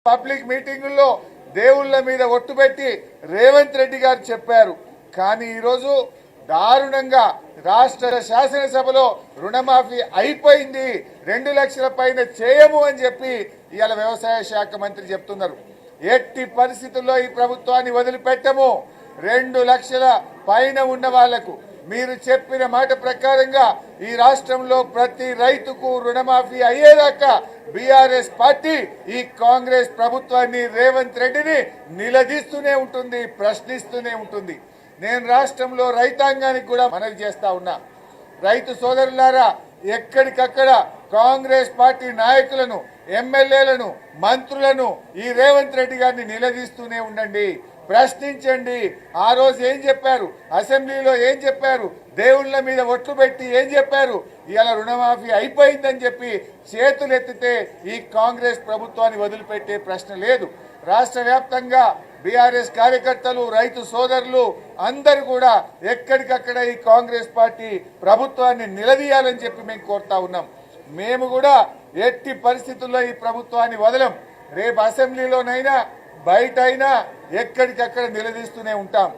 Public మీటింగుల్లో దేవుళ్ళ మీద ఒట్టు పెట్టి రేవంత్ రెడ్డి గారు చెప్పారు. కానీ ఈరోజు దారుణంగా రాష్ట్ర శాసనసభలో రుణమాఫీ అయిపోయింది, 2 లక్షల పైన చేయము అని చెప్పి ఇవాళ వ్యవసాయ శాఖ మంత్రి చెప్తున్నారు. ఎట్టి పరిస్థితుల్లో ఈ ప్రభుత్వాన్ని వదిలిపెట్టము. 2 లక్షల పైన ఉన్న వాళ్లకు మీరు చెప్పిన మాట ప్రకారంగా ఈ రాష్ట్రంలో ప్రతి రైతుకు రుణమాఫీ అయ్యేదాకా బీఆర్ఎస్ పార్టీ ఈ కాంగ్రెస్ ప్రభుత్వాన్ని, రేవంత్ రెడ్డిని నిలదీస్తూనే ఉంటుంది, ప్రశ్నిస్తూనే ఉంటుంది. నేను రాష్ట్రంలో రైతాంగానికి కూడా మనవి చేస్తా ఉన్నా. రైతు సోదరులారా, ఎక్కడికక్కడ కాంగ్రెస్ పార్టీ నాయకులను, ఎమ్మెల్యేలను, మంత్రులను ఈ రేవంత్ రెడ్డి గారిని నిలదీస్తూనే ఉండండి, ప్రశ్నించండి. ఆ రోజు ఏం చెప్పారు, అసెంబ్లీలో ఏం చెప్పారు, దేవుళ్ళ మీద ఒట్లు పెట్టి ఏం చెప్పారు, ఇలా రుణమాఫీ అయిపోయిందని చెప్పి చేతులు ఎత్తితే ఈ కాంగ్రెస్ ప్రభుత్వాన్ని వదిలిపెట్టే ప్రశ్న లేదు. రాష్ట్ర వ్యాప్తంగా బీఆర్ఎస్ కార్యకర్తలు, రైతు సోదరులు అందరూ కూడా ఎక్కడికక్కడ ఈ కాంగ్రెస్ పార్టీ ప్రభుత్వాన్ని నిలదీయాలని చెప్పి మేము కోరుతా ఉన్నాం. మేము కూడా ఎట్టి పరిస్థితుల్లో ఈ ప్రభుత్వాన్ని వదలం. రేపు అసెంబ్లీలోనైనా బయట అయినా ఎక్కడికక్కడ నిలదీస్తూనే ఉంటాం.